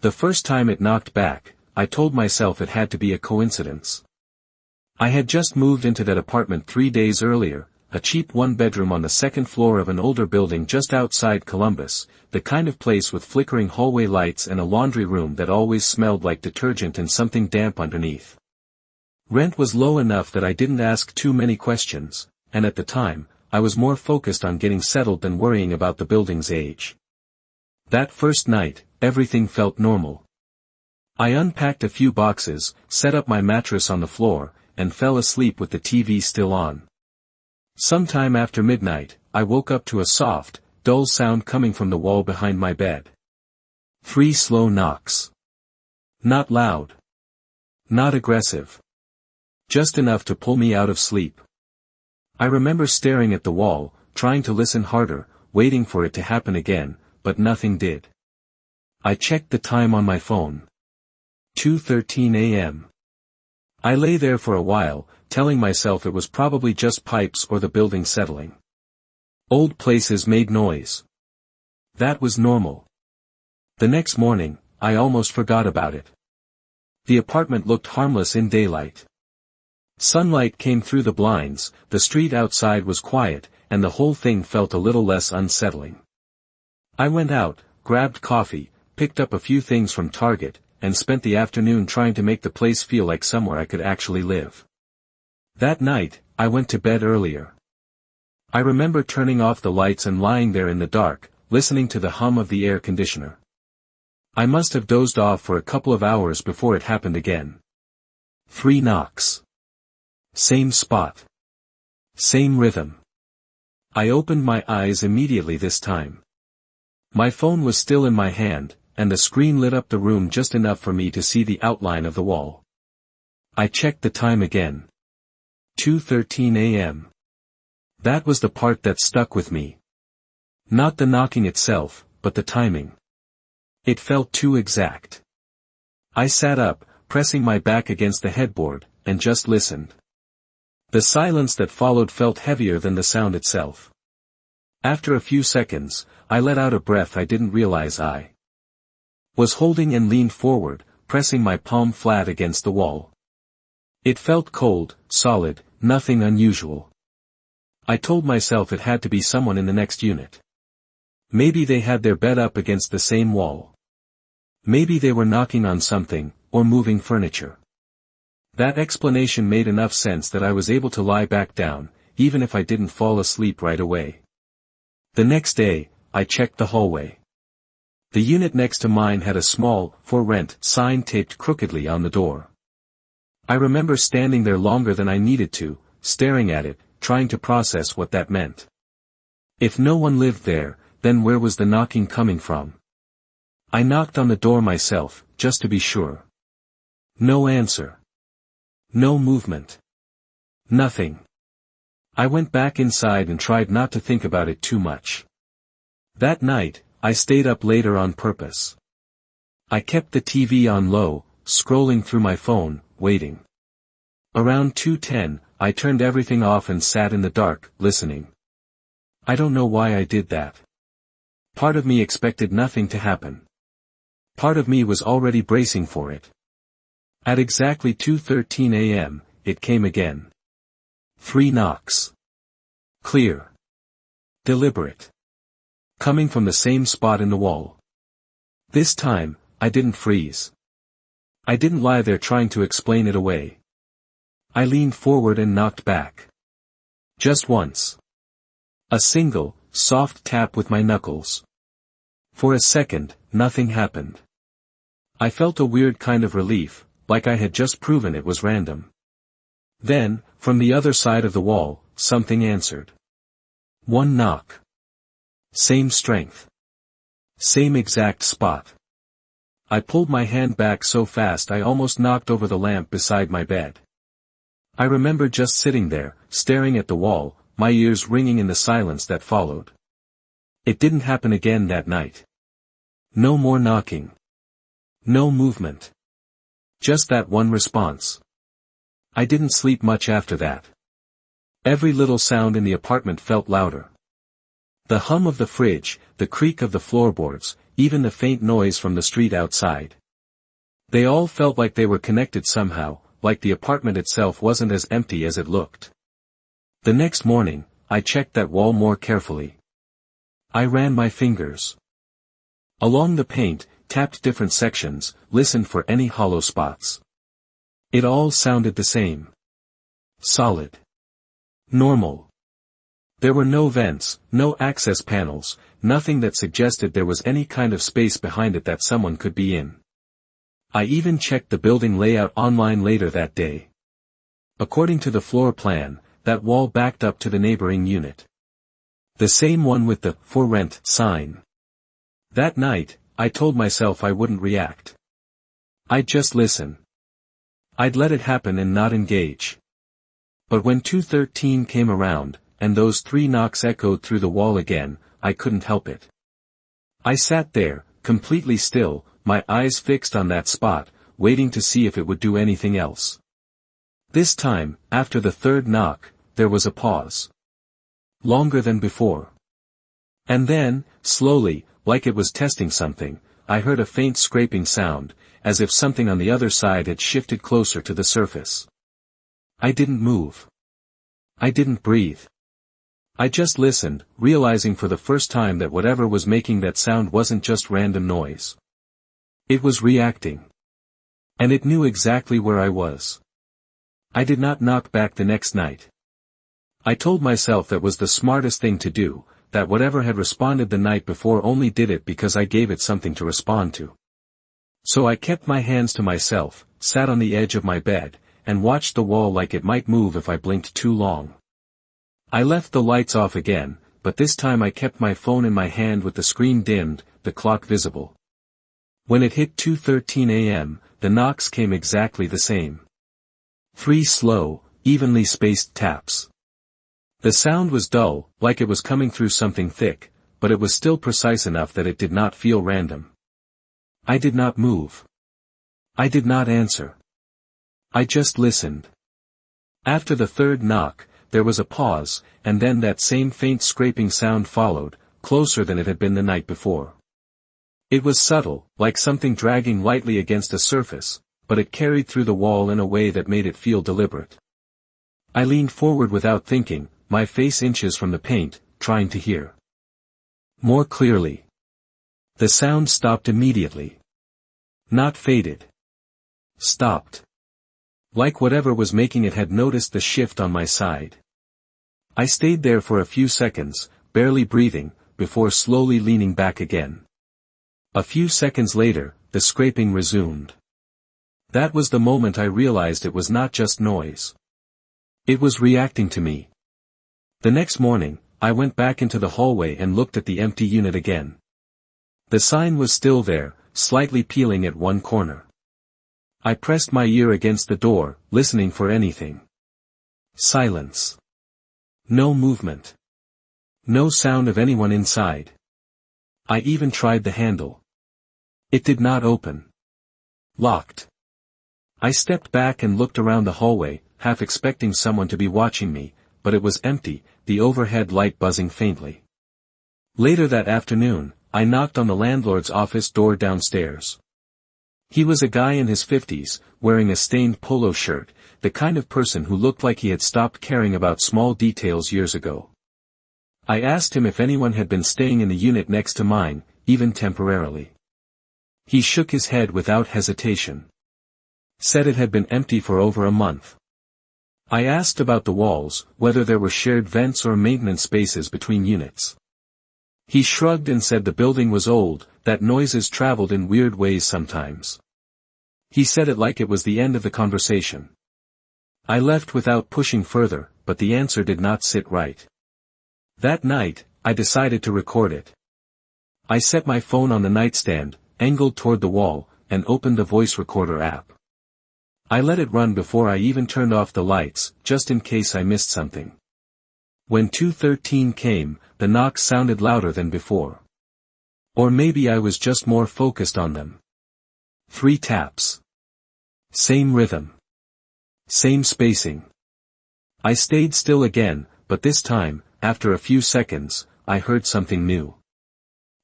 The first time it knocked back, I told myself it had to be a coincidence. I had just moved into that apartment 3 days earlier, a cheap one-bedroom on the second floor of an older building just outside Columbus, the kind of place with flickering hallway lights and a laundry room that always smelled like detergent and something damp underneath. Rent was low enough that I didn't ask too many questions, and at the time, I was more focused on getting settled than worrying about the building's age. That first night, everything felt normal. I unpacked a few boxes, set up my mattress on the floor, and fell asleep with the TV still on. Sometime after midnight, I woke up to a soft, dull sound coming from the wall behind my bed. 3 slow knocks. Not loud. Not aggressive. Just enough to pull me out of sleep. I remember staring at the wall, trying to listen harder, waiting for it to happen again, but nothing did. I checked the time on my phone. 2:13 a.m. I lay there for a while, telling myself it was probably just pipes or the building settling. Old places made noise. That was normal. The next morning, I almost forgot about it. The apartment looked harmless in daylight. Sunlight came through the blinds, the street outside was quiet, and the whole thing felt a little less unsettling. I went out, grabbed coffee, picked up a few things from Target, and spent the afternoon trying to make the place feel like somewhere I could actually live. That night, I went to bed earlier. I remember turning off the lights and lying there in the dark, listening to the hum of the air conditioner. I must have dozed off for a couple of hours before it happened again. 3 knocks. Same spot. Same rhythm. I opened my eyes immediately this time. My phone was still in my hand, and the screen lit up the room just enough for me to see the outline of the wall. I checked the time again. 2:13 a.m. That was the part that stuck with me. Not the knocking itself, but the timing. It felt too exact. I sat up, pressing my back against the headboard, and just listened. The silence that followed felt heavier than the sound itself. After a few seconds, I let out a breath I didn't realize I was holding and leaned forward, pressing my palm flat against the wall. It felt cold, solid, nothing unusual. I told myself it had to be someone in the next unit. Maybe they had their bed up against the same wall. Maybe they were knocking on something, or moving furniture. That explanation made enough sense that I was able to lie back down, even if I didn't fall asleep right away. The next day, I checked the hallway. The unit next to mine had a small, "For Rent" sign taped crookedly on the door. I remember standing there longer than I needed to, staring at it, trying to process what that meant. If no one lived there, then where was the knocking coming from? I knocked on the door myself, just to be sure. No answer. No movement. Nothing. I went back inside and tried not to think about it too much. That night, I stayed up later on purpose. I kept the TV on low, scrolling through my phone, waiting. Around 2:10, I turned everything off and sat in the dark, listening. I don't know why I did that. Part of me expected nothing to happen. Part of me was already bracing for it. At exactly 2:13 a.m., it came again. 3 knocks. Clear. Deliberate. Coming from the same spot in the wall. This time, I didn't freeze. I didn't lie there trying to explain it away. I leaned forward and knocked back. Just once. A single, soft tap with my knuckles. For a second, nothing happened. I felt a weird kind of relief, like I had just proven it was random. Then, from the other side of the wall, something answered. 1 knock. Same strength. Same exact spot. I pulled my hand back so fast I almost knocked over the lamp beside my bed. I remember just sitting there, staring at the wall, my ears ringing in the silence that followed. It didn't happen again that night. No more knocking. No movement. Just that one response. I didn't sleep much after that. Every little sound in the apartment felt louder. The hum of the fridge, the creak of the floorboards, even the faint noise from the street outside. They all felt like they were connected somehow, like the apartment itself wasn't as empty as it looked. The next morning, I checked that wall more carefully. I ran my fingers along the paint, tapped different sections, listened for any hollow spots. It all sounded the same. Solid. Normal. There were no vents, no access panels, nothing that suggested there was any kind of space behind it that someone could be in. I even checked the building layout online later that day. According to the floor plan, that wall backed up to the neighboring unit. The same one with the "For Rent" sign. That night, I told myself I wouldn't react. I'd just listen. I'd let it happen and not engage. But when 2:13 came around, and those 3 knocks echoed through the wall again, I couldn't help it. I sat there, completely still, my eyes fixed on that spot, waiting to see if it would do anything else. This time, after the 3rd knock, there was a pause. Longer than before. And then, slowly, like it was testing something, I heard a faint scraping sound, as if something on the other side had shifted closer to the surface. I didn't move. I didn't breathe. I just listened, realizing for the first time that whatever was making that sound wasn't just random noise. It was reacting. And it knew exactly where I was. I did not knock back the next night. I told myself that was the smartest thing to do, that whatever had responded the night before only did it because I gave it something to respond to. So I kept my hands to myself, sat on the edge of my bed, and watched the wall like it might move if I blinked too long. I left the lights off again, but this time I kept my phone in my hand with the screen dimmed, the clock visible. When it hit 2:13 a.m., the knocks came exactly the same. 3 slow, evenly spaced taps. The sound was dull, like it was coming through something thick, but it was still precise enough that it did not feel random. I did not move. I did not answer. I just listened. After the 3rd knock, there was a pause, and then that same faint scraping sound followed, closer than it had been the night before. It was subtle, like something dragging lightly against a surface, but it carried through the wall in a way that made it feel deliberate. I leaned forward without thinking, my face inches from the paint, trying to hear more clearly. The sound stopped immediately. Not faded. Stopped. Like whatever was making it had noticed the shift on my side. I stayed there for a few seconds, barely breathing, before slowly leaning back again. A few seconds later, the scraping resumed. That was the moment I realized it was not just noise. It was reacting to me. The next morning, I went back into the hallway and looked at the empty unit again. The sign was still there, slightly peeling at one corner. I pressed my ear against the door, listening for anything. Silence. No movement. No sound of anyone inside. I even tried the handle. It did not open. Locked. I stepped back and looked around the hallway, half expecting someone to be watching me, but it was empty, the overhead light buzzing faintly. Later that afternoon, I knocked on the landlord's office door downstairs. He was a guy in his 50s, wearing a stained polo shirt, the kind of person who looked like he had stopped caring about small details years ago. I asked him if anyone had been staying in the unit next to mine, even temporarily. He shook his head without hesitation. Said it had been empty for over a month. I asked about the walls, whether there were shared vents or maintenance spaces between units. He shrugged and said the building was old, that noises traveled in weird ways sometimes. He said it like it was the end of the conversation. I left without pushing further, but the answer did not sit right. That night, I decided to record it. I set my phone on the nightstand, angled toward the wall, and opened the voice recorder app. I let it run before I even turned off the lights, just in case I missed something. When 2:13 came, the knocks sounded louder than before. Or maybe I was just more focused on them. 3 taps. Same rhythm. Same spacing. I stayed still again, but this time, after a few seconds, I heard something new.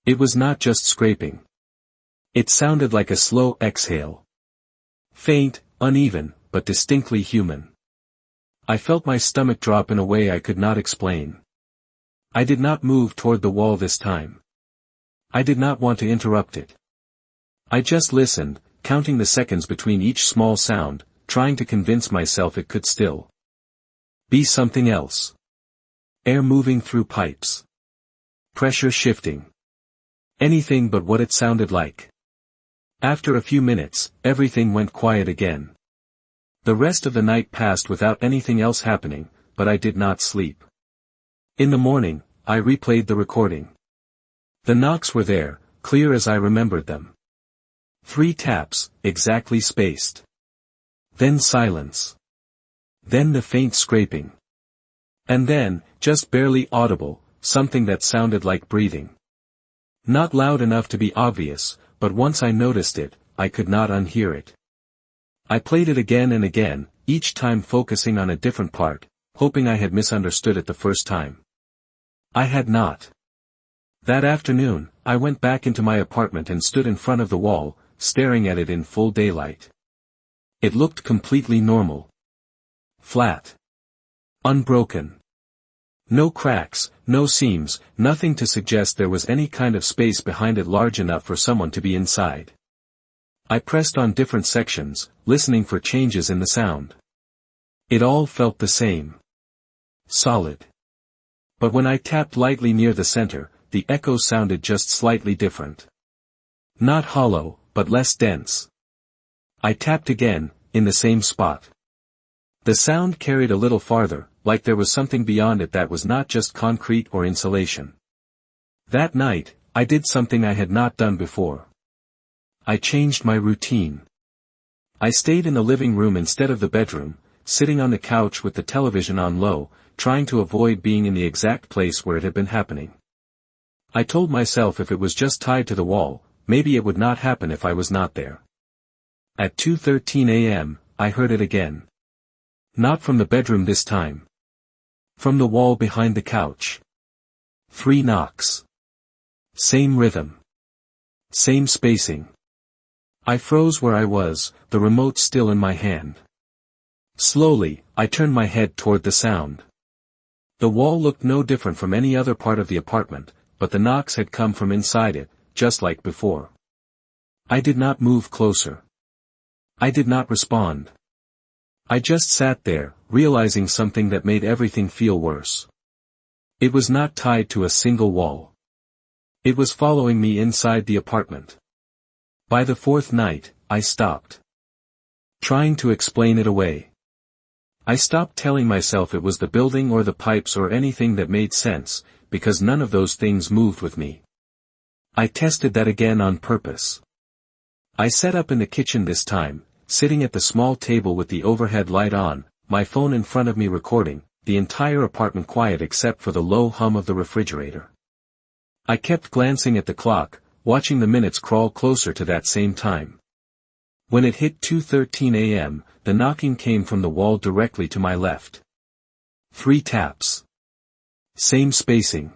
It was not just scraping. It sounded like a slow exhale. Faint, uneven, but distinctly human. I felt my stomach drop in a way I could not explain. I did not move toward the wall this time. I did not want to interrupt it. I just listened, counting the seconds between each small sound, trying to convince myself it could still be something else. Air moving through pipes. Pressure shifting. Anything but what it sounded like. After a few minutes, everything went quiet again. The rest of the night passed without anything else happening, but I did not sleep. In the morning, I replayed the recording. The knocks were there, clear as I remembered them. 3 taps, exactly spaced. Then silence. Then the faint scraping. And then, just barely audible, something that sounded like breathing. Not loud enough to be obvious, but once I noticed it, I could not unhear it. I played it again and again, each time focusing on a different part, hoping I had misunderstood it the first time. I had not. That afternoon, I went back into my apartment and stood in front of the wall, staring at it in full daylight. It looked completely normal. Flat. Unbroken. No cracks, no seams, nothing to suggest there was any kind of space behind it large enough for someone to be inside. I pressed on different sections, listening for changes in the sound. It all felt the same. Solid. But when I tapped lightly near the center, the echo sounded just slightly different. Not hollow, but less dense. I tapped again, in the same spot. The sound carried a little farther, like there was something beyond it that was not just concrete or insulation. That night, I did something I had not done before. I changed my routine. I stayed in the living room instead of the bedroom, sitting on the couch with the television on low, trying to avoid being in the exact place where it had been happening. I told myself if it was just tied to the wall, maybe it would not happen if I was not there. At 2:13 a.m., I heard it again. Not from the bedroom this time. From the wall behind the couch. 3 knocks. Same rhythm. Same spacing. I froze where I was, the remote still in my hand. Slowly, I turned my head toward the sound. The wall looked no different from any other part of the apartment, but the knocks had come from inside it, just like before. I did not move closer. I did not respond. I just sat there, realizing something that made everything feel worse. It was not tied to a single wall. It was following me inside the apartment. By the 4th night, I stopped trying to explain it away. I stopped telling myself it was the building or the pipes or anything that made sense, because none of those things moved with me. I tested that again on purpose. I set up in the kitchen this time, sitting at the small table with the overhead light on, my phone in front of me recording, the entire apartment quiet except for the low hum of the refrigerator. I kept glancing at the clock, watching the minutes crawl closer to that same time. When it hit 2:13 a.m., the knocking came from the wall directly to my left. 3 taps. Same spacing.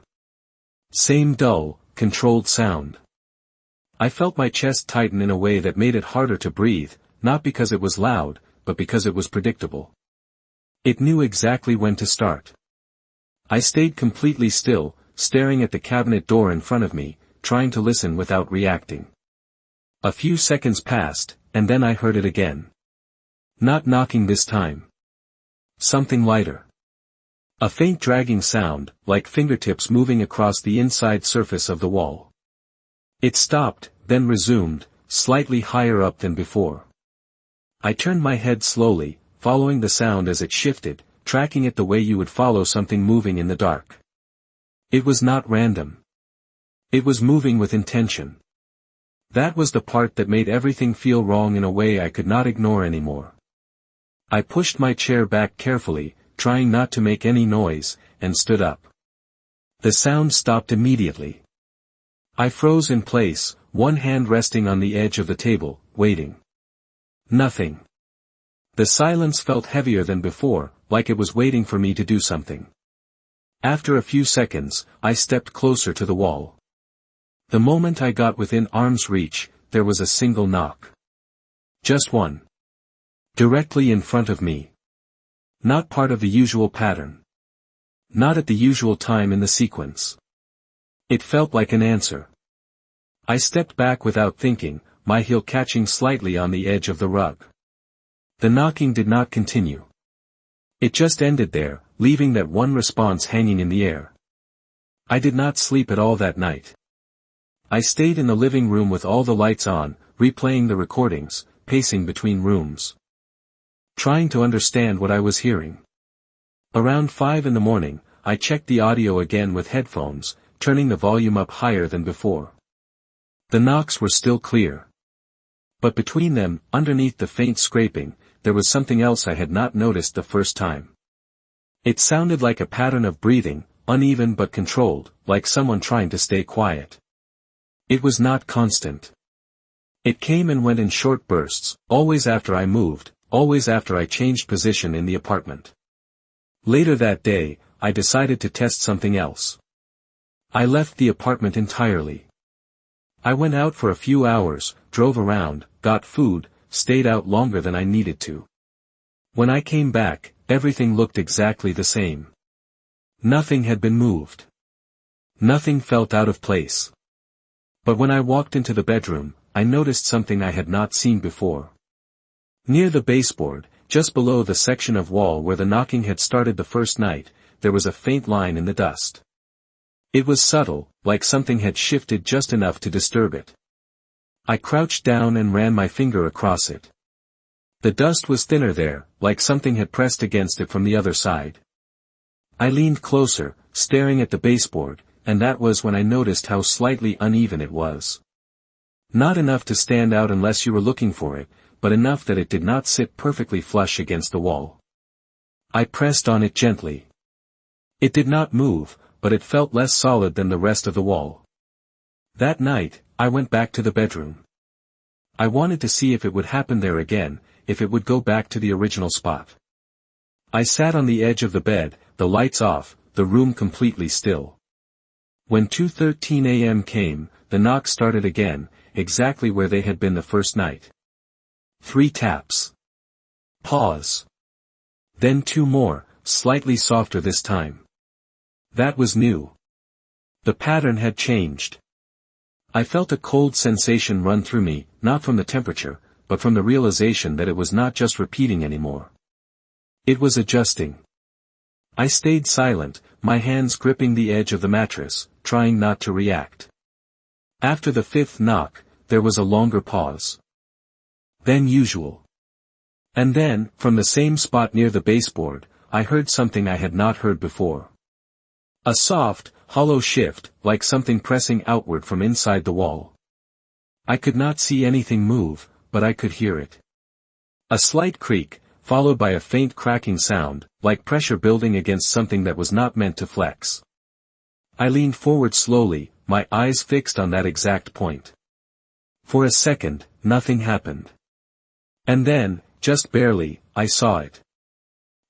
Same dull, controlled sound. I felt my chest tighten in a way that made it harder to breathe, not because it was loud, but because it was predictable. It knew exactly when to start. I stayed completely still, staring at the cabinet door in front of me, trying to listen without reacting. A few seconds passed, and then I heard it again. Not knocking this time. Something lighter. A faint dragging sound, like fingertips moving across the inside surface of the wall. It stopped, then resumed, slightly higher up than before. I turned my head slowly, following the sound as it shifted, tracking it the way you would follow something moving in the dark. It was not random. It was moving with intention. That was the part that made everything feel wrong in a way I could not ignore anymore. I pushed my chair back carefully, trying not to make any noise, and stood up. The sound stopped immediately. I froze in place, one hand resting on the edge of the table, waiting. Nothing. The silence felt heavier than before, like it was waiting for me to do something. After a few seconds, I stepped closer to the wall. The moment I got within arm's reach, there was a single knock. Just one. Directly in front of me. Not part of the usual pattern. Not at the usual time in the sequence. It felt like an answer. I stepped back without thinking, my heel catching slightly on the edge of the rug. The knocking did not continue. It just ended there, leaving that one response hanging in the air. I did not sleep at all that night. I stayed in the living room with all the lights on, replaying the recordings, pacing between rooms. Trying to understand what I was hearing. Around 5 in the morning, I checked the audio again with headphones, turning the volume up higher than before. The knocks were still clear. But between them, underneath the faint scraping, there was something else I had not noticed the first time. It sounded like a pattern of breathing, uneven but controlled, like someone trying to stay quiet. It was not constant. It came and went in short bursts, always after I moved, always after I changed position in the apartment. Later that day, I decided to test something else. I left the apartment entirely. I went out for a few hours, drove around, got food, stayed out longer than I needed to. When I came back, everything looked exactly the same. Nothing had been moved. Nothing felt out of place. But when I walked into the bedroom, I noticed something I had not seen before. Near the baseboard, just below the section of wall where the knocking had started the first night, there was a faint line in the dust. It was subtle, like something had shifted just enough to disturb it. I crouched down and ran my finger across it. The dust was thinner there, like something had pressed against it from the other side. I leaned closer, staring at the baseboard, and that was when I noticed how slightly uneven it was. Not enough to stand out unless you were looking for it, but enough that it did not sit perfectly flush against the wall. I pressed on it gently. It did not move, but it felt less solid than the rest of the wall. That night, I went back to the bedroom. I wanted to see if it would happen there again, if it would go back to the original spot. I sat on the edge of the bed, the lights off, the room completely still. When 2:13 a.m. came, the knocks started again, exactly where they had been the first night. 3 taps. Pause. Then 2 more, slightly softer this time. That was new. The pattern had changed. I felt a cold sensation run through me, not from the temperature, but from the realization that it was not just repeating anymore. It was adjusting. I stayed silent, my hands gripping the edge of the mattress, trying not to react. After the 5th knock, there was a longer pause. Than usual. And then, from the same spot near the baseboard, I heard something I had not heard before. A soft, hollow shift, like something pressing outward from inside the wall. I could not see anything move, but I could hear it. A slight creak, followed by a faint cracking sound, like pressure building against something that was not meant to flex. I leaned forward slowly, my eyes fixed on that exact point. For a second, nothing happened. And then, just barely, I saw it.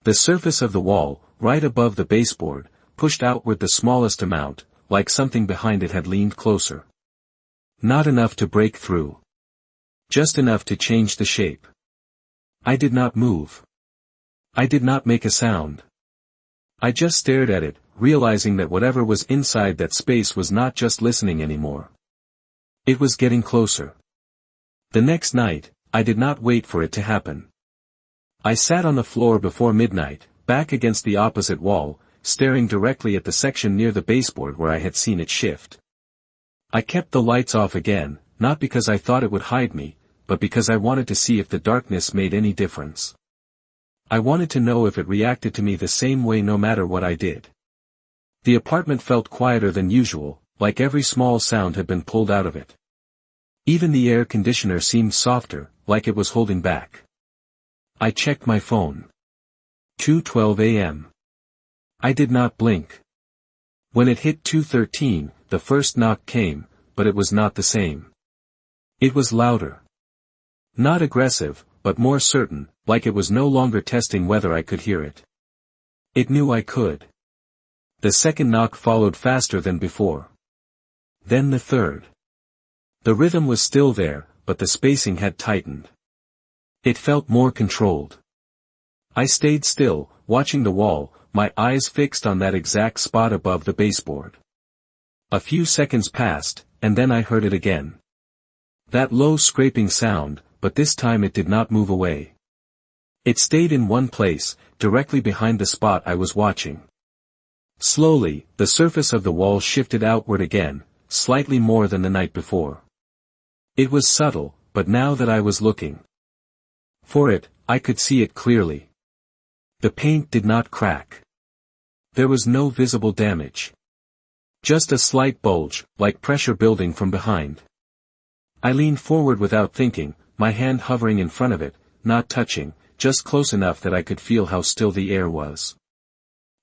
The surface of the wall, right above the baseboard, pushed outward the smallest amount, like something behind it had leaned closer. Not enough to break through. Just enough to change the shape. I did not move. I did not make a sound. I just stared at it, realizing that whatever was inside that space was not just listening anymore. It was getting closer. The next night, I did not wait for it to happen. I sat on the floor before midnight, back against the opposite wall, staring directly at the section near the baseboard where I had seen it shift. I kept the lights off again, not because I thought it would hide me, but because I wanted to see if the darkness made any difference. I wanted to know if it reacted to me the same way no matter what I did. The apartment felt quieter than usual, like every small sound had been pulled out of it. Even the air conditioner seemed softer, like it was holding back. I checked my phone. 2:12 a.m. I did not blink. When it hit 2:13, the first knock came, but it was not the same. It was louder. Not aggressive, but more certain, like it was no longer testing whether I could hear it. It knew I could. The second knock followed faster than before. Then the third. The rhythm was still there, but the spacing had tightened. It felt more controlled. I stayed still, watching the wall, my eyes fixed on that exact spot above the baseboard. A few seconds passed, and then I heard it again. That low scraping sound, but this time it did not move away. It stayed in one place, directly behind the spot I was watching. Slowly, the surface of the wall shifted outward again, slightly more than the night before. It was subtle, but now that I was looking for it, I could see it clearly. The paint did not crack. There was no visible damage. Just a slight bulge, like pressure building from behind. I leaned forward without thinking, my hand hovering in front of it, not touching, just close enough that I could feel how still the air was.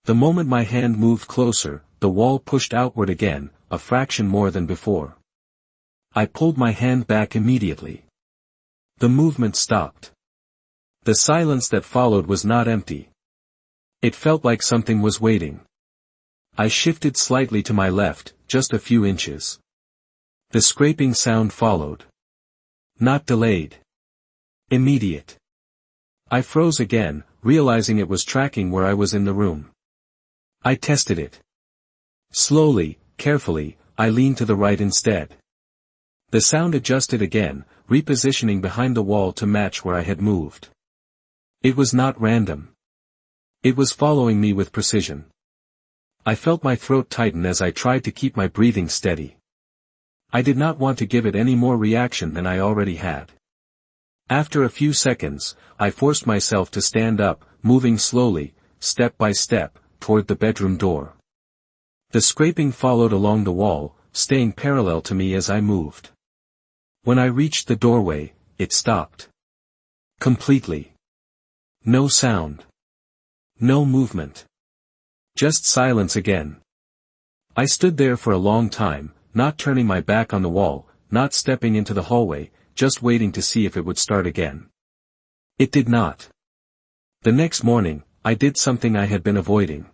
The moment my hand moved closer, the wall pushed outward again, a fraction more than before. I pulled my hand back immediately. The movement stopped. The silence that followed was not empty. It felt like something was waiting. I shifted slightly to my left, just a few inches. The scraping sound followed. Not delayed. Immediate. I froze again, realizing it was tracking where I was in the room. I tested it. Slowly, carefully, I leaned to the right instead. The sound adjusted again, repositioning behind the wall to match where I had moved. It was not random. It was following me with precision. I felt my throat tighten as I tried to keep my breathing steady. I did not want to give it any more reaction than I already had. After a few seconds, I forced myself to stand up, moving slowly, step by step, toward the bedroom door. The scraping followed along the wall, staying parallel to me as I moved. When I reached the doorway, it stopped. Completely. No sound. No movement. Just silence again. I stood there for a long time, not turning my back on the wall, not stepping into the hallway, just waiting to see if it would start again. It did not. The next morning, I did something I had been avoiding.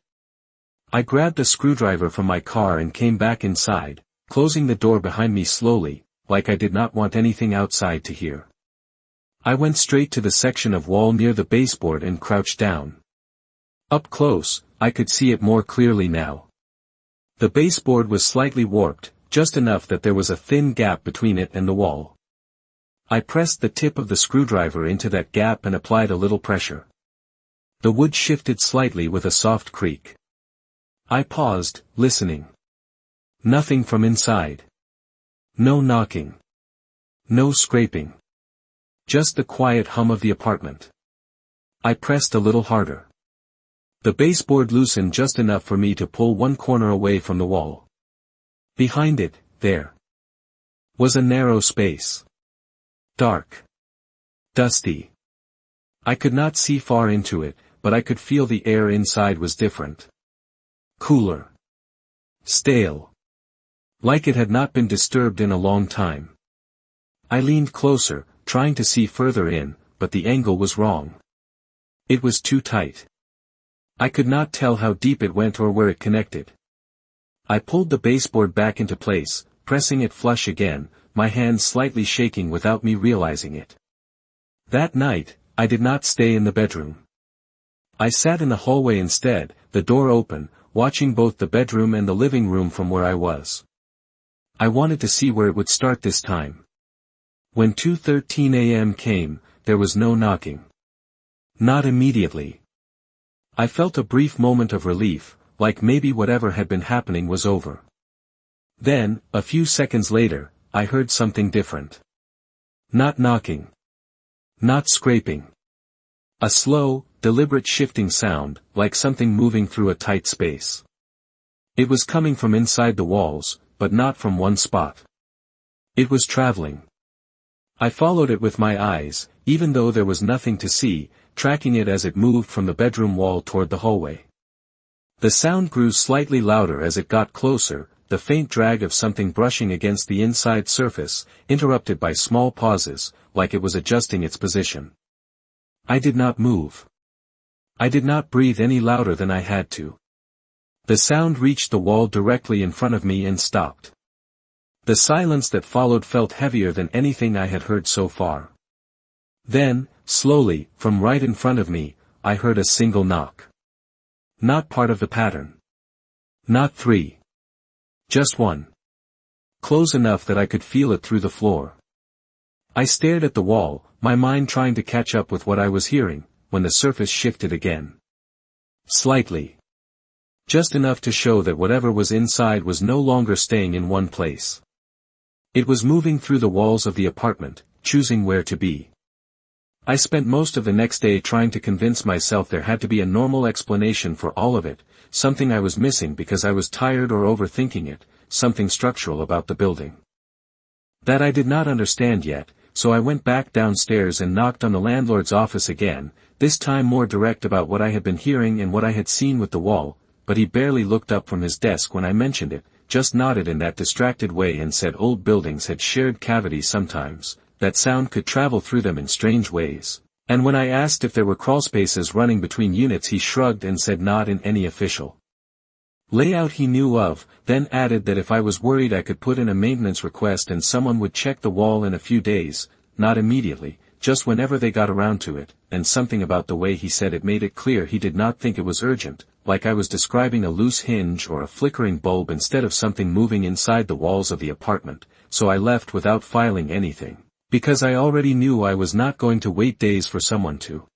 I grabbed a screwdriver from my car and came back inside, closing the door behind me slowly, like I did not want anything outside to hear. I went straight to the section of wall near the baseboard and crouched down. Up close, I could see it more clearly now. The baseboard was slightly warped, just enough that there was a thin gap between it and the wall. I pressed the tip of the screwdriver into that gap and applied a little pressure. The wood shifted slightly with a soft creak. I paused, listening. Nothing from inside. No knocking. No scraping. Just the quiet hum of the apartment. I pressed a little harder. The baseboard loosened just enough for me to pull one corner away from the wall. Behind it, there was a narrow space. Dark. Dusty. I could not see far into it, but I could feel the air inside was different. Cooler. Stale. Like it had not been disturbed in a long time. I leaned closer, trying to see further in, but the angle was wrong. It was too tight. I could not tell how deep it went or where it connected. I pulled the baseboard back into place, pressing it flush again, my hands slightly shaking without me realizing it. That night, I did not stay in the bedroom. I sat in the hallway instead, the door open, watching both the bedroom and the living room from where I was. I wanted to see where it would start this time. When 2:13 a.m. came, there was no knocking. Not immediately. I felt a brief moment of relief, like maybe whatever had been happening was over. Then, a few seconds later, I heard something different. Not knocking. Not scraping. A slow, deliberate shifting sound, like something moving through a tight space. It was coming from inside the walls, but not from one spot. It was traveling. I followed it with my eyes, even though there was nothing to see, tracking it as it moved from the bedroom wall toward the hallway. The sound grew slightly louder as it got closer, the faint drag of something brushing against the inside surface, interrupted by small pauses, like it was adjusting its position. I did not move. I did not breathe any louder than I had to. The sound reached the wall directly in front of me and stopped. The silence that followed felt heavier than anything I had heard so far. Then, slowly, from right in front of me, I heard a single knock. Not part of the pattern. Not 3. Just 1. Close enough that I could feel it through the floor. I stared at the wall, my mind trying to catch up with what I was hearing, when the surface shifted again. Slightly. Just enough to show that whatever was inside was no longer staying in one place. It was moving through the walls of the apartment, choosing where to be. I spent most of the next day trying to convince myself there had to be a normal explanation for all of it, something I was missing because I was tired or overthinking it, something structural about the building. That I did not understand yet, so I went back downstairs and knocked on the landlord's office again, this time more direct about what I had been hearing and what I had seen with the wall, but he barely looked up from his desk when I mentioned it, just nodded in that distracted way and said old buildings had shared cavities sometimes, that sound could travel through them in strange ways, and when I asked if there were crawlspaces running between units he shrugged and said not in any official layout he knew of, then added that if I was worried I could put in a maintenance request and someone would check the wall in a few days, not immediately, just whenever they got around to it, and something about the way he said it made it clear he did not think it was urgent, like I was describing a loose hinge or a flickering bulb instead of something moving inside the walls of the apartment, so I left without filing anything, because I already knew I was not going to wait days for someone to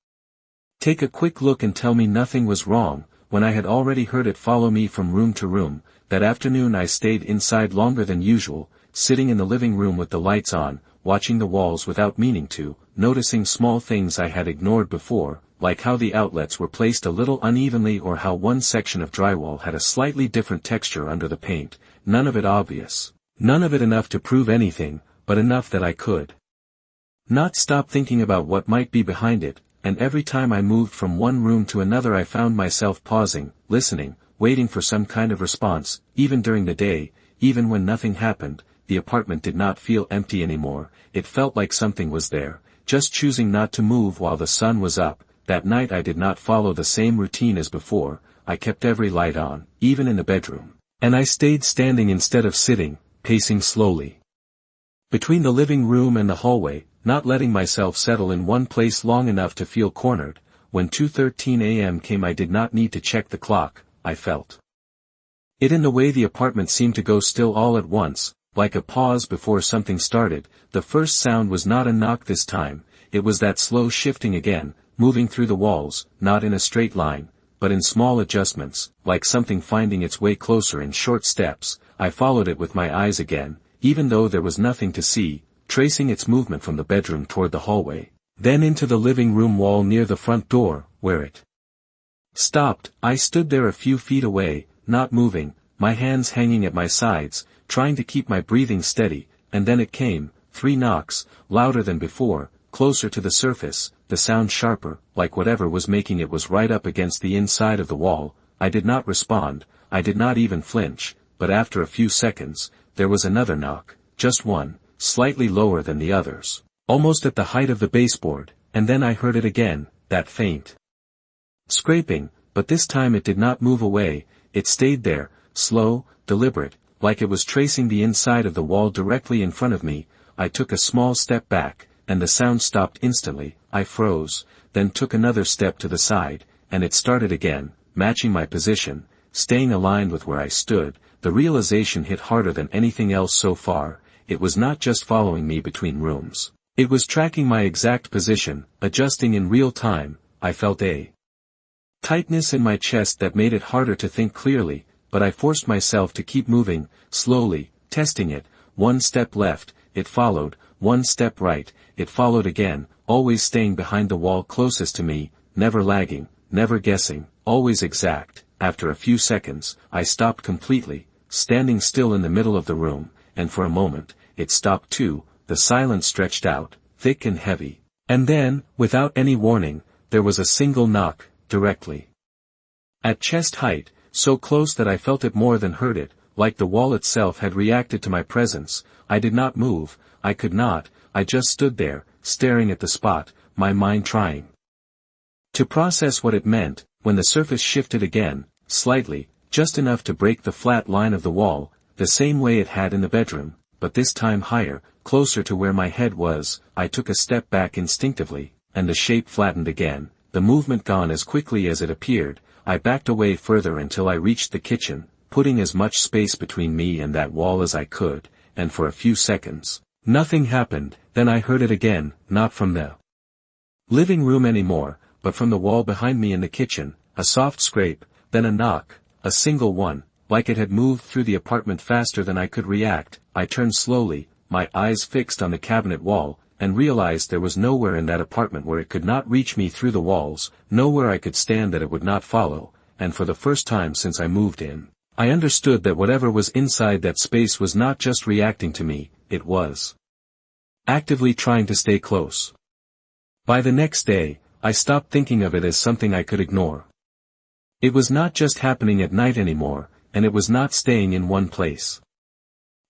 take a quick look and tell me nothing was wrong, when I had already heard it follow me from room to room. That afternoon I stayed inside longer than usual, sitting in the living room with the lights on, watching the walls without meaning to, noticing small things I had ignored before, like how the outlets were placed a little unevenly or how one section of drywall had a slightly different texture under the paint, none of it obvious, none of it enough to prove anything, but enough that I could not stop thinking about what might be behind it, and every time I moved from one room to another I found myself pausing, listening, waiting for some kind of response. Even during the day, even when nothing happened, the apartment did not feel empty anymore, it felt like something was there, just choosing not to move while the sun was up. That night I did not follow the same routine as before, I kept every light on, even in the bedroom, and I stayed standing instead of sitting, pacing slowly between the living room and the hallway, not letting myself settle in one place long enough to feel cornered. When 2:13 a.m. came I did not need to check the clock, I felt it in the way the apartment seemed to go still all at once, like a pause before something started. The first sound was not a knock this time, it was that slow shifting again, moving through the walls, not in a straight line, but in small adjustments, like something finding its way closer in short steps. I followed it with my eyes again, even though there was nothing to see, tracing its movement from the bedroom toward the hallway, then into the living room wall near the front door, where it stopped. I stood there a few feet away, not moving, my hands hanging at my sides, trying to keep my breathing steady, and then it came, 3 knocks, louder than before, closer to the surface, the sound sharper, like whatever was making it was right up against the inside of the wall. I did not respond, I did not even flinch, but after a few seconds, there was another knock, just one, slightly lower than the others, almost at the height of the baseboard, and then I heard it again, that faint scraping, but this time it did not move away, it stayed there, slow, deliberate, like it was tracing the inside of the wall directly in front of me. I took a small step back, and the sound stopped instantly. I froze, then took another step to the side, and it started again, matching my position, staying aligned with where I stood. The realization hit harder than anything else so far. It was not just following me between rooms. It was tracking my exact position, adjusting in real time. I felt a tightness in my chest that made it harder to think clearly, but I forced myself to keep moving, slowly, testing it. 1 step left, it followed, 1 step right, it followed again, always staying behind the wall closest to me, never lagging, never guessing, always exact. After a few seconds, I stopped completely, standing still in the middle of the room, and for a moment, it stopped too. The silence stretched out, thick and heavy. And then, without any warning, there was a single knock, directly at chest height, so close that I felt it more than heard it, like the wall itself had reacted to my presence. I did not move, I could not, I just stood there, staring at the spot, my mind trying to process what it meant. When the surface shifted again, slightly, just enough to break the flat line of the wall, the same way it had in the bedroom, but this time higher, closer to where my head was. I took a step back instinctively, and the shape flattened again, the movement gone as quickly as it appeared. I backed away further until I reached the kitchen, putting as much space between me and that wall as I could, and for a few seconds, nothing happened. Then I heard it again, not from the living room anymore, but from the wall behind me in the kitchen, a soft scrape, then a knock, a single one, like it had moved through the apartment faster than I could react. I turned slowly, my eyes fixed on the cabinet wall, and realized there was nowhere in that apartment where it could not reach me through the walls, nowhere I could stand that it would not follow, and for the first time since I moved in, I understood that whatever was inside that space was not just reacting to me, it was actively trying to stay close. By the next day, I stopped thinking of it as something I could ignore. It was not just happening at night anymore, and it was not staying in one place.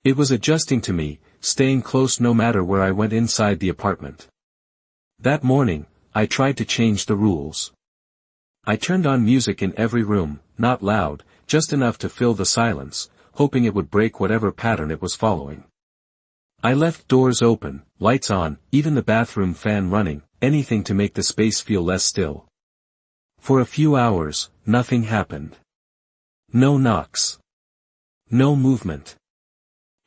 It was adjusting to me, staying close no matter where I went inside the apartment. That morning, I tried to change the rules. I turned on music in every room, not loud, just enough to fill the silence, hoping it would break whatever pattern it was following. I left doors open, lights on, even the bathroom fan running, anything to make the space feel less still. For a few hours, nothing happened. No knocks. No movement.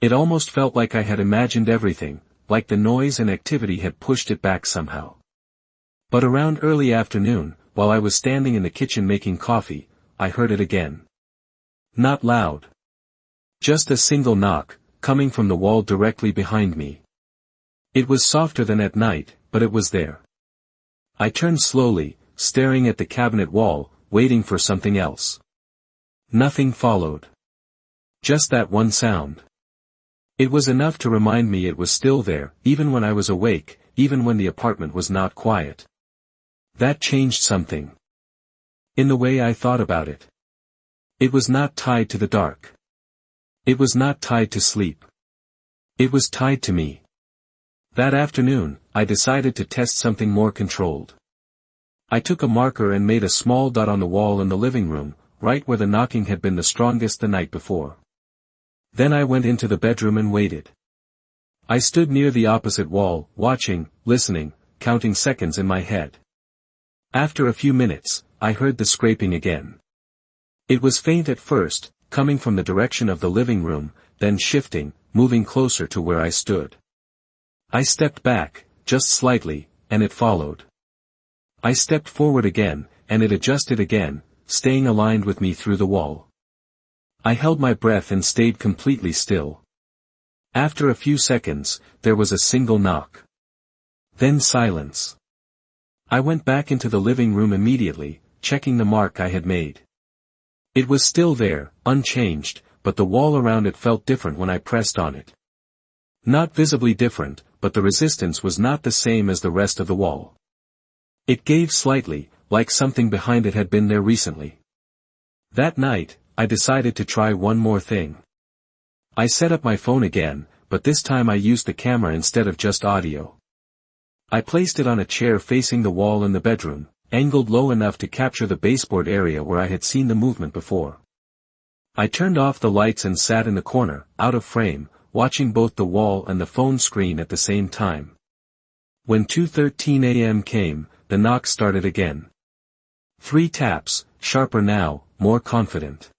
It almost felt like I had imagined everything, like the noise and activity had pushed it back somehow. But around early afternoon, while I was standing in the kitchen making coffee, I heard it again. Not loud. Just a single knock, coming from the wall directly behind me. It was softer than at night, but it was there. I turned slowly, staring at the cabinet wall, waiting for something else. Nothing followed. Just that one sound. It was enough to remind me it was still there, even when I was awake, even when the apartment was not quiet. That changed something. In the way I thought about it. It was not tied to the dark. It was not tied to sleep. It was tied to me. That afternoon, I decided to test something more controlled. I took a marker and made a small dot on the wall in the living room, right where the knocking had been the strongest the night before. Then I went into the bedroom and waited. I stood near the opposite wall, watching, listening, counting seconds in my head. After a few minutes, I heard the scraping again. It was faint at first, coming from the direction of the living room, then shifting, moving closer to where I stood. I stepped back, just slightly, and it followed. I stepped forward again, and it adjusted again, staying aligned with me through the wall. I held my breath and stayed completely still. After a few seconds, there was a single knock. Then silence. I went back into the living room immediately, checking the mark I had made. It was still there, unchanged, but the wall around it felt different when I pressed on it. Not visibly different, but the resistance was not the same as the rest of the wall. It gave slightly, like something behind it had been there recently. That night, I decided to try one more thing. I set up my phone again, but this time I used the camera instead of just audio. I placed it on a chair facing the wall in the bedroom, angled low enough to capture the baseboard area where I had seen the movement before. I turned off the lights and sat in the corner, out of frame, watching both the wall and the phone screen at the same time. When 2:13 a.m. came, the knock started again. 3 taps, sharper now, more confident.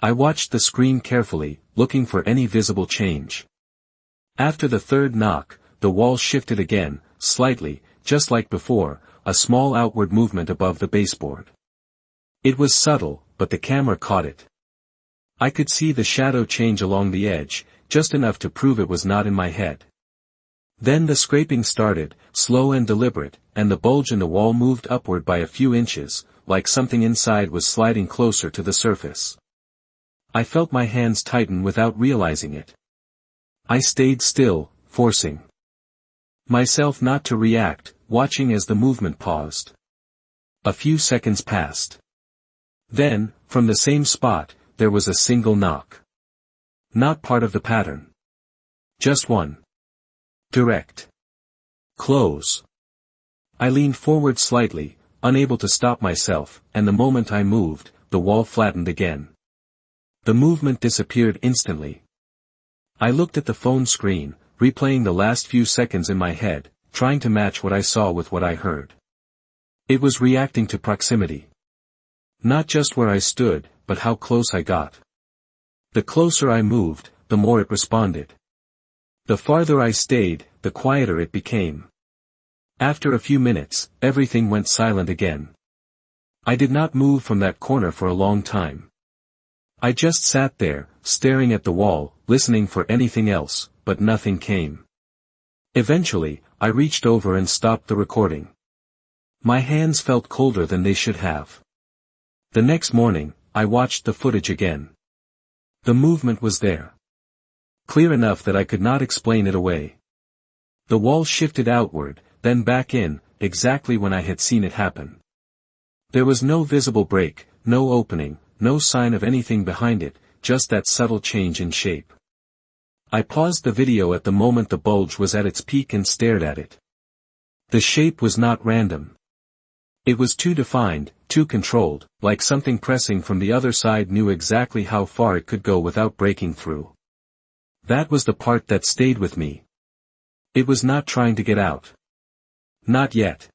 I watched the screen carefully, looking for any visible change. After the third knock, the wall shifted again, slightly, just like before, a small outward movement above the baseboard. It was subtle, but the camera caught it. I could see the shadow change along the edge, just enough to prove it was not in my head. Then the scraping started, slow and deliberate, and the bulge in the wall moved upward by a few inches, like something inside was sliding closer to the surface. I felt my hands tighten without realizing it. I stayed still, forcing myself not to react, watching as the movement paused. A few seconds passed. Then, from the same spot, there was a single knock. Not part of the pattern. Just one. Direct. Close. I leaned forward slightly, unable to stop myself, and the moment I moved, the wall flattened again. The movement disappeared instantly. I looked at the phone screen, replaying the last few seconds in my head, trying to match what I saw with what I heard. It was reacting to proximity. Not just where I stood, but how close I got. The closer I moved, the more it responded. The farther I stayed, the quieter it became. After a few minutes, everything went silent again. I did not move from that corner for a long time. I just sat there, staring at the wall, listening for anything else, but nothing came. Eventually, I reached over and stopped the recording. My hands felt colder than they should have. The next morning, I watched the footage again. The movement was there. Clear enough that I could not explain it away. The wall shifted outward, then back in, exactly when I had seen it happen. There was no visible break, no opening, no sign of anything behind it, just that subtle change in shape. I paused the video at the moment the bulge was at its peak and stared at it. The shape was not random. It was too defined, too controlled, like something pressing from the other side knew exactly how far it could go without breaking through. That was the part that stayed with me. It was not trying to get out. Not yet.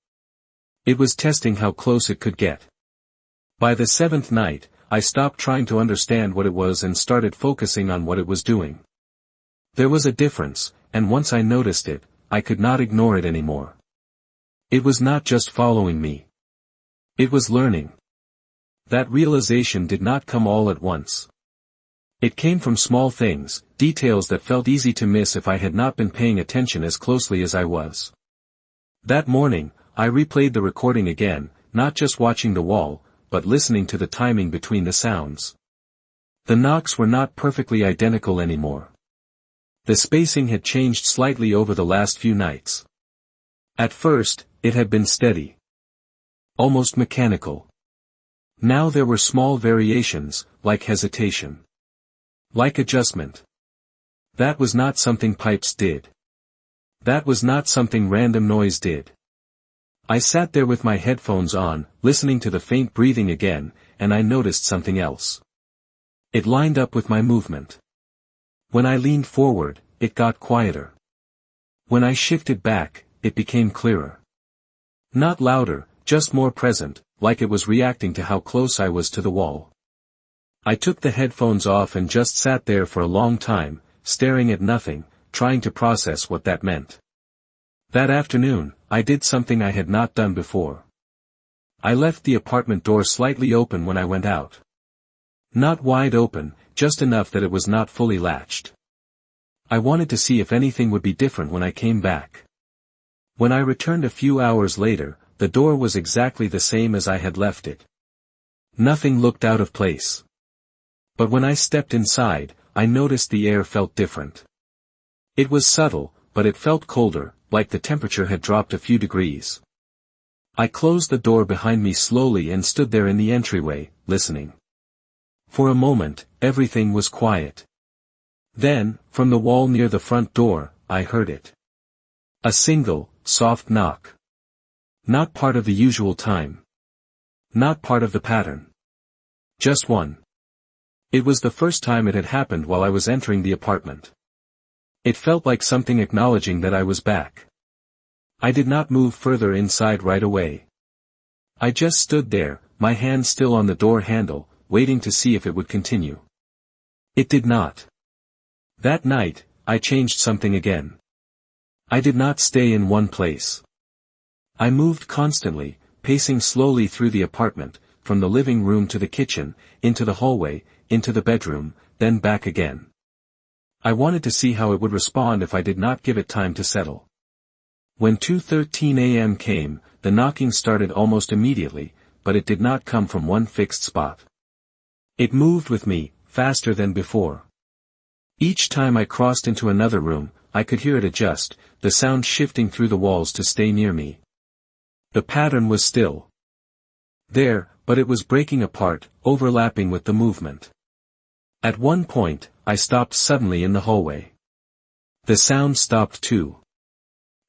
It was testing how close it could get. By the seventh night, I stopped trying to understand what it was and started focusing on what it was doing. There was a difference, and once I noticed it, I could not ignore it anymore. It was not just following me. It was learning. That realization did not come all at once. It came from small things, details that felt easy to miss if I had not been paying attention as closely as I was. That morning, I replayed the recording again, not just watching the wall, but listening to the timing between the sounds. The knocks were not perfectly identical anymore. The spacing had changed slightly over the last few nights. At first, it had been steady. Almost mechanical. Now there were small variations, like hesitation. Like adjustment. That was not something pipes did. That was not something random noise did. I sat there with my headphones on, listening to the faint breathing again, and I noticed something else. It lined up with my movement. When I leaned forward, it got quieter. When I shifted back, it became clearer. Not louder, just more present, like it was reacting to how close I was to the wall. I took the headphones off and just sat there for a long time, staring at nothing, trying to process what that meant. That afternoon, I did something I had not done before. I left the apartment door slightly open when I went out. Not wide open, just enough that it was not fully latched. I wanted to see if anything would be different when I came back. When I returned a few hours later, the door was exactly the same as I had left it. Nothing looked out of place. But when I stepped inside, I noticed the air felt different. It was subtle, but it felt colder, like the temperature had dropped a few degrees. I closed the door behind me slowly and stood there in the entryway, listening. For a moment, everything was quiet. Then, from the wall near the front door, I heard it. A single, soft knock. Not part of the usual time. Not part of the pattern. Just one. It was the first time it had happened while I was entering the apartment. It felt like something acknowledging that I was back. I did not move further inside right away. I just stood there, my hand still on the door handle, waiting to see if it would continue. It did not. That night, I changed something again. I did not stay in one place. I moved constantly, pacing slowly through the apartment, from the living room to the kitchen, into the hallway, into the bedroom, then back again. I wanted to see how it would respond if I did not give it time to settle. When 2:13 a.m. came, the knocking started almost immediately, but it did not come from one fixed spot. It moved with me, faster than before. Each time I crossed into another room, I could hear it adjust, the sound shifting through the walls to stay near me. The pattern was still there, but it was breaking apart, overlapping with the movement. At one point, I stopped suddenly in the hallway. The sound stopped too.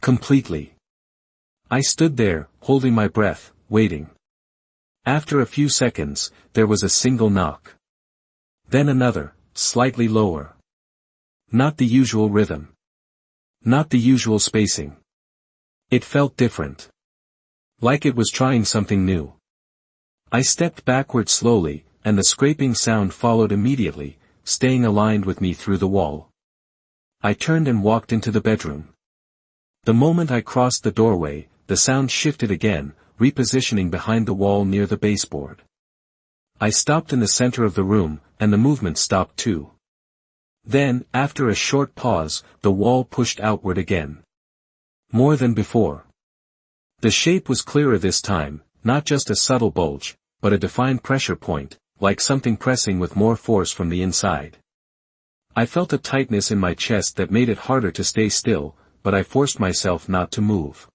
Completely. I stood there, holding my breath, waiting. After a few seconds, there was a single knock. Then another, slightly lower. Not the usual rhythm. Not the usual spacing. It felt different. Like it was trying something new. I stepped backward slowly, and the scraping sound followed immediately, staying aligned with me through the wall. I turned and walked into the bedroom. The moment I crossed the doorway, the sound shifted again, repositioning behind the wall near the baseboard. I stopped in the center of the room, and the movement stopped too. Then, after a short pause, the wall pushed outward again. More than before. The shape was clearer this time, not just a subtle bulge, but a defined pressure point, like something pressing with more force from the inside. I felt a tightness in my chest that made it harder to stay still, but I forced myself not to move.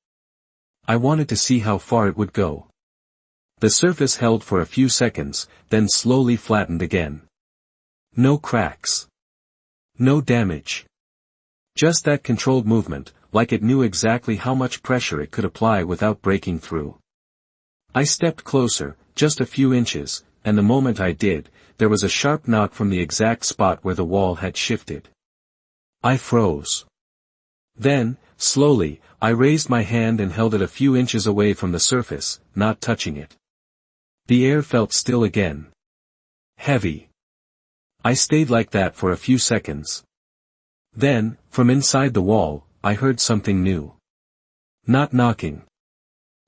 I wanted to see how far it would go. The surface held for a few seconds, then slowly flattened again. No cracks. No damage. Just that controlled movement, like it knew exactly how much pressure it could apply without breaking through. I stepped closer, just a few inches, and the moment I did, there was a sharp knock from the exact spot where the wall had shifted. I froze. Then, slowly, I raised my hand and held it a few inches away from the surface, not touching it. The air felt still again. Heavy. I stayed like that for a few seconds. Then, from inside the wall, I heard something new. Not knocking.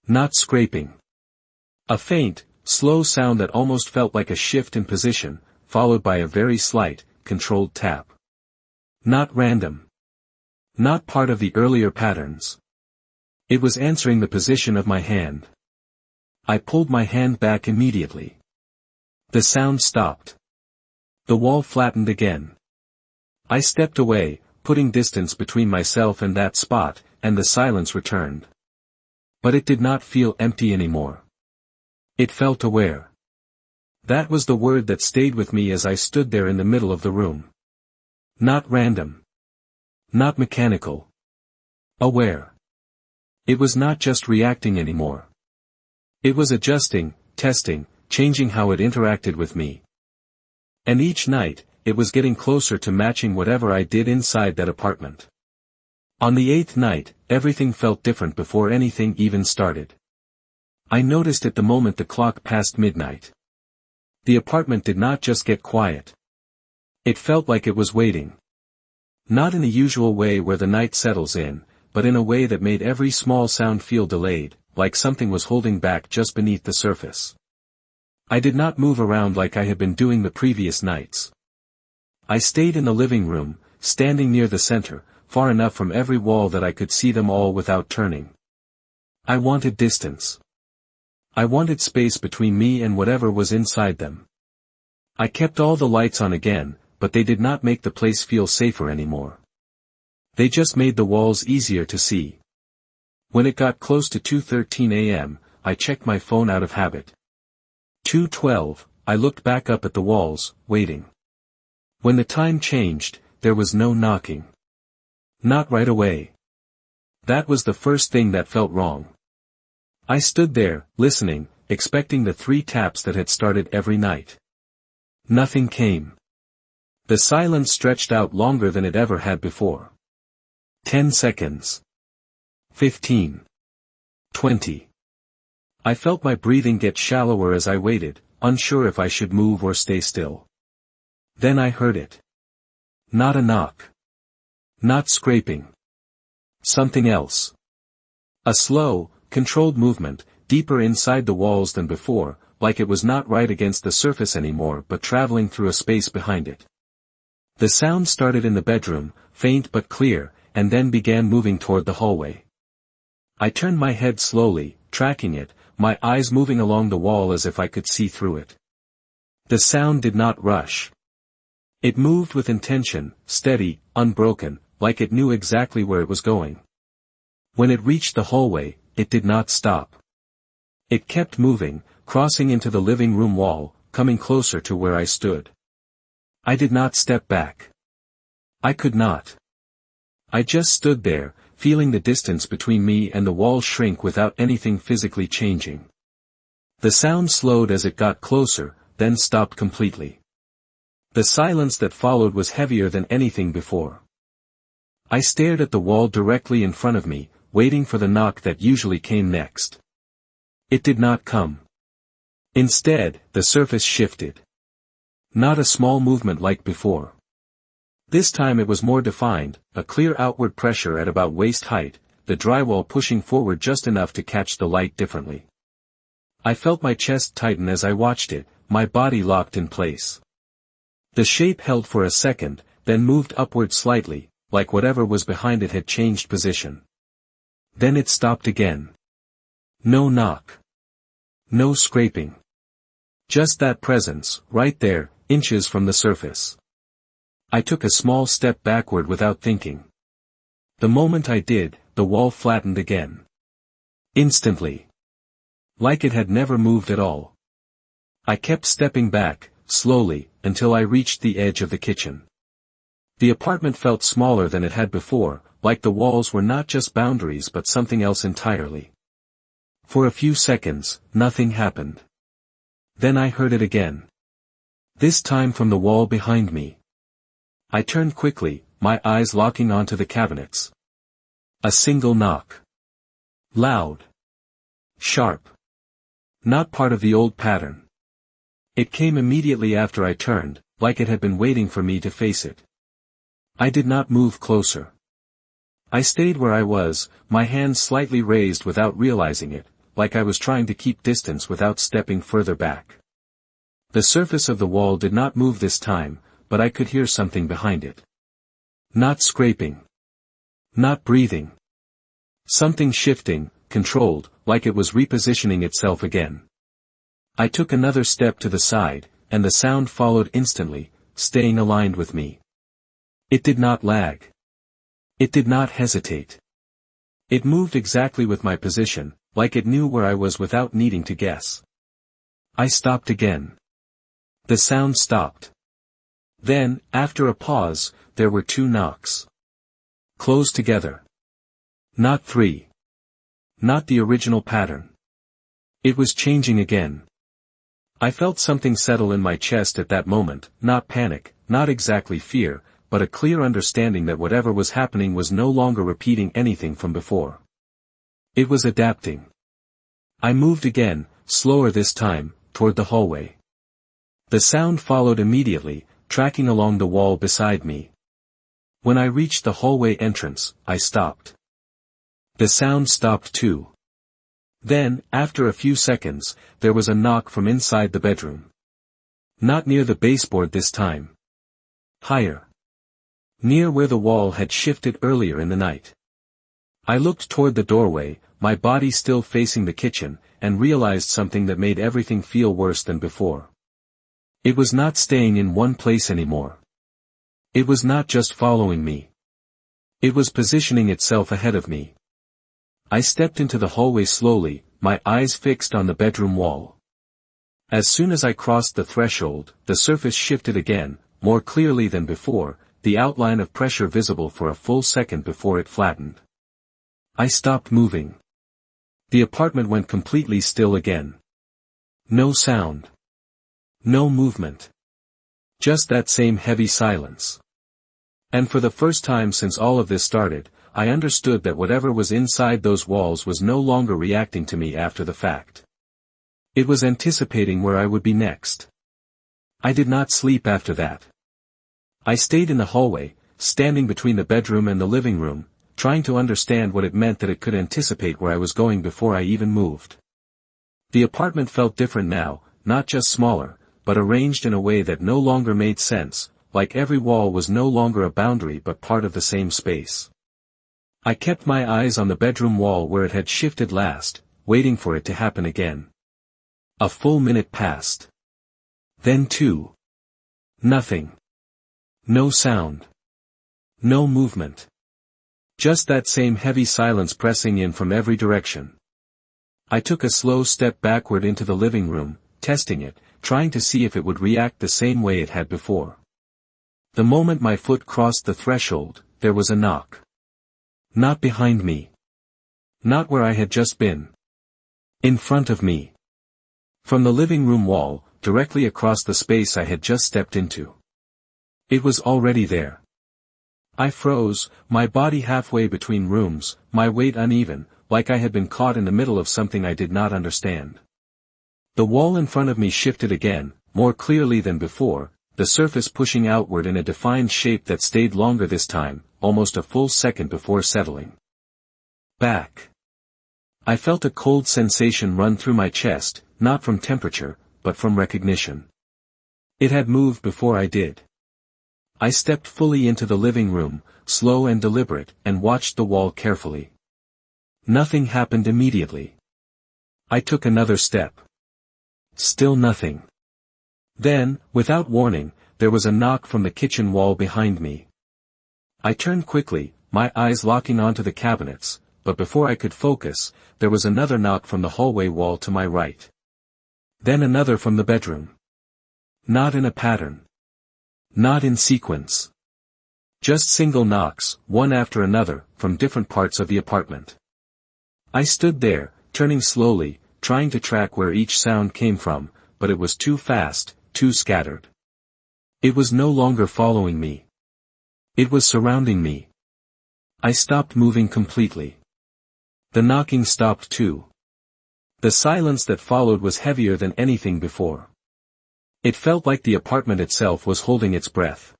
Not scraping. A faint, slow sound that almost felt like a shift in position, followed by a very slight, controlled tap. Not random. Not part of the earlier patterns. It was answering the position of my hand. I pulled my hand back immediately. The sound stopped. The wall flattened again. I stepped away, putting distance between myself and that spot, and the silence returned. But it did not feel empty anymore. It felt aware. That was the word that stayed with me as I stood there in the middle of the room. Not random. Not mechanical. Aware. It was not just reacting anymore. It was adjusting, testing, changing how it interacted with me. And each night, it was getting closer to matching whatever I did inside that apartment. On the 8th night, everything felt different before anything even started. I noticed it the moment the clock passed midnight. The apartment did not just get quiet. It felt like it was waiting. Not in the usual way where the night settles in, but in a way that made every small sound feel delayed, like something was holding back just beneath the surface. I did not move around like I had been doing the previous nights. I stayed in the living room, standing near the center, far enough from every wall that I could see them all without turning. I wanted distance. I wanted space between me and whatever was inside them. I kept all the lights on again, but they did not make the place feel safer anymore. They just made the walls easier to see. When it got close to 2:13 a.m., I checked my phone out of habit. 2:12, I looked back up at the walls, waiting. When the time changed, there was no knocking. Not right away. That was the first thing that felt wrong. I stood there, listening, expecting the 3 taps that had started every night. Nothing came. The silence stretched out longer than it ever had before. 10 seconds. 15. 20. I felt my breathing get shallower as I waited, unsure if I should move or stay still. Then I heard it. Not a knock. Not scraping. Something else. A slow, controlled movement, deeper inside the walls than before, like it was not right against the surface anymore but traveling through a space behind it. The sound started in the bedroom, faint but clear, and then began moving toward the hallway. I turned my head slowly, tracking it, my eyes moving along the wall as if I could see through it. The sound did not rush. It moved with intention, steady, unbroken, like it knew exactly where it was going. When it reached the hallway, it did not stop. It kept moving, crossing into the living room wall, coming closer to where I stood. I did not step back. I could not. I just stood there, feeling the distance between me and the wall shrink without anything physically changing. The sound slowed as it got closer, then stopped completely. The silence that followed was heavier than anything before. I stared at the wall directly in front of me, waiting for the knock that usually came next. It did not come. Instead, the surface shifted. Not a small movement like before. This time it was more defined, a clear outward pressure at about waist height, the drywall pushing forward just enough to catch the light differently. I felt my chest tighten as I watched it, my body locked in place. The shape held for a second, then moved upward slightly, like whatever was behind it had changed position. Then it stopped again. No knock. No scraping. Just that presence, right there, inches from the surface. I took a small step backward without thinking. The moment I did, the wall flattened again. Instantly. Like it had never moved at all. I kept stepping back, slowly, until I reached the edge of the kitchen. The apartment felt smaller than it had before, like the walls were not just boundaries but something else entirely. For a few seconds, nothing happened. Then I heard it again. This time from the wall behind me. I turned quickly, my eyes locking onto the cabinets. A single knock. Loud. Sharp. Not part of the old pattern. It came immediately after I turned, like it had been waiting for me to face it. I did not move closer. I stayed where I was, my hands slightly raised without realizing it, like I was trying to keep distance without stepping further back. The surface of the wall did not move this time, but I could hear something behind it. Not scraping. Not breathing. Something shifting, controlled, like it was repositioning itself again. I took another step to the side, and the sound followed instantly, staying aligned with me. It did not lag. It did not hesitate. It moved exactly with my position, like it knew where I was without needing to guess. I stopped again. The sound stopped. Then, after a pause, there were 2 knocks. Close together. Not 3. Not the original pattern. It was changing again. I felt something settle in my chest at that moment, not panic, not exactly fear, but a clear understanding that whatever was happening was no longer repeating anything from before. It was adapting. I moved again, slower this time, toward the hallway. The sound followed immediately, tracking along the wall beside me. When I reached the hallway entrance, I stopped. The sound stopped too. Then, after a few seconds, there was a knock from inside the bedroom. Not near the baseboard this time. Higher. Near where the wall had shifted earlier in the night. I looked toward the doorway, my body still facing the kitchen, and realized something that made everything feel worse than before. It was not staying in one place anymore. It was not just following me. It was positioning itself ahead of me. I stepped into the hallway slowly, my eyes fixed on the bedroom wall. As soon as I crossed the threshold, the surface shifted again, more clearly than before, the outline of pressure visible for a full second before it flattened. I stopped moving. The apartment went completely still again. No sound. No movement. Just that same heavy silence. And for the first time since all of this started, I understood that whatever was inside those walls was no longer reacting to me after the fact. It was anticipating where I would be next. I did not sleep after that. I stayed in the hallway, standing between the bedroom and the living room, trying to understand what it meant that it could anticipate where I was going before I even moved. The apartment felt different now, not just smaller, but arranged in a way that no longer made sense, like every wall was no longer a boundary but part of the same space. I kept my eyes on the bedroom wall where it had shifted last, waiting for it to happen again. A full minute passed. Then 2. Nothing. No sound. No movement. Just that same heavy silence pressing in from every direction. I took a slow step backward into the living room, testing it, trying to see if it would react the same way it had before. The moment my foot crossed the threshold, there was a knock. Not behind me. Not where I had just been. In front of me. From the living room wall, directly across the space I had just stepped into. It was already there. I froze, my body halfway between rooms, my weight uneven, like I had been caught in the middle of something I did not understand. The wall in front of me shifted again, more clearly than before, the surface pushing outward in a defined shape that stayed longer this time, almost a full second before settling. Back. I felt a cold sensation run through my chest, not from temperature, but from recognition. It had moved before I did. I stepped fully into the living room, slow and deliberate, and watched the wall carefully. Nothing happened immediately. I took another step. Still nothing. Then, without warning, there was a knock from the kitchen wall behind me. I turned quickly, my eyes locking onto the cabinets, but before I could focus, there was another knock from the hallway wall to my right. Then another from the bedroom. Not in a pattern. Not in sequence. Just single knocks, one after another, from different parts of the apartment. I stood there, turning slowly, trying to track where each sound came from, but it was too fast, too scattered. It was no longer following me. It was surrounding me. I stopped moving completely. The knocking stopped too. The silence that followed was heavier than anything before. It felt like the apartment itself was holding its breath.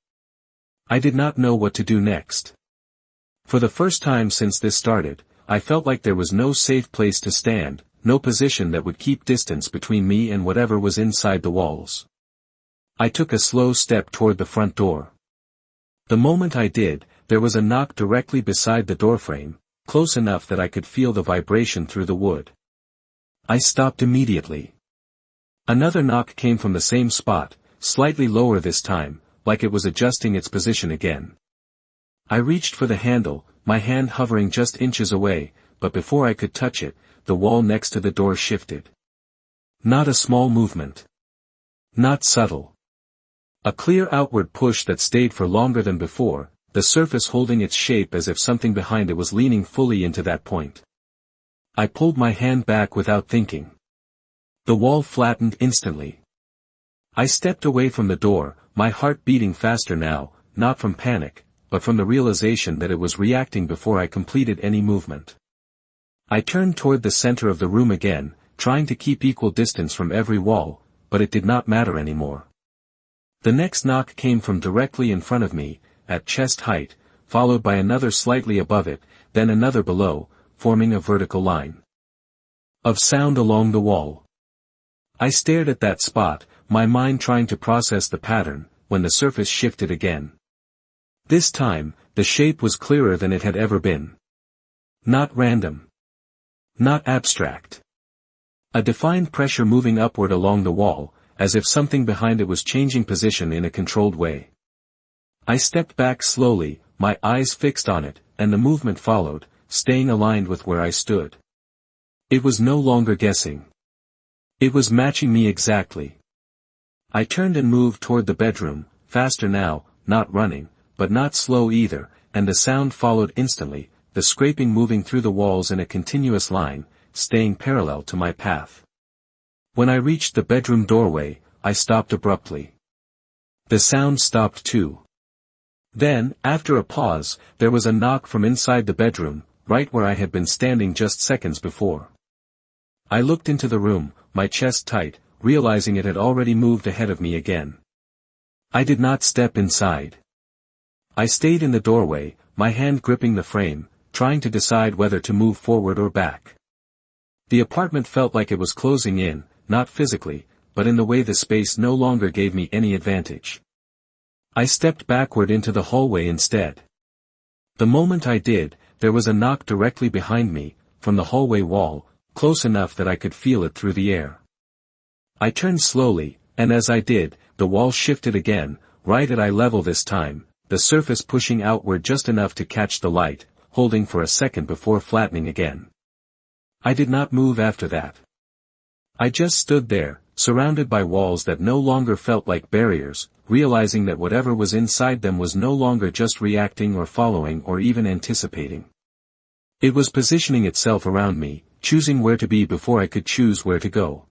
I did not know what to do next. For the first time since this started, I felt like there was no safe place to stand, no position that would keep distance between me and whatever was inside the walls. I took a slow step toward the front door. The moment I did, there was a knock directly beside the doorframe, close enough that I could feel the vibration through the wood. I stopped immediately. Another knock came from the same spot, slightly lower this time, like it was adjusting its position again. I reached for the handle, my hand hovering just inches away, but before I could touch it, the wall next to the door shifted. Not a small movement. Not subtle. A clear outward push that stayed for longer than before, the surface holding its shape as if something behind it was leaning fully into that point. I pulled my hand back without thinking. The wall flattened instantly. I stepped away from the door, my heart beating faster now, not from panic, but from the realization that it was reacting before I completed any movement. I turned toward the center of the room again, trying to keep equal distance from every wall, but it did not matter anymore. The next knock came from directly in front of me, at chest height, followed by another slightly above it, then another below, forming a vertical line of sound along the wall. I stared at that spot, my mind trying to process the pattern, when the surface shifted again. This time, the shape was clearer than it had ever been. Not random. Not abstract. A defined pressure moving upward along the wall, as if something behind it was changing position in a controlled way. I stepped back slowly, my eyes fixed on it, and the movement followed, staying aligned with where I stood. It was no longer guessing. It was matching me exactly. I turned and moved toward the bedroom, faster now, not running, but not slow either, and the sound followed instantly, the scraping moving through the walls in a continuous line, staying parallel to my path. When I reached the bedroom doorway, I stopped abruptly. The sound stopped too. Then, after a pause, there was a knock from inside the bedroom, right where I had been standing just seconds before. I looked into the room, my chest tight, realizing it had already moved ahead of me again. I did not step inside. I stayed in the doorway, my hand gripping the frame, trying to decide whether to move forward or back. The apartment felt like it was closing in, not physically, but in the way the space no longer gave me any advantage. I stepped backward into the hallway instead. The moment I did, there was a knock directly behind me, from the hallway wall, close enough that I could feel it through the air. I turned slowly, and as I did, the wall shifted again, right at eye level this time, the surface pushing outward just enough to catch the light, holding for a second before flattening again. I did not move after that. I just stood there, surrounded by walls that no longer felt like barriers, realizing that whatever was inside them was no longer just reacting or following or even anticipating. It was positioning itself around me, choosing where to be before I could choose where to go.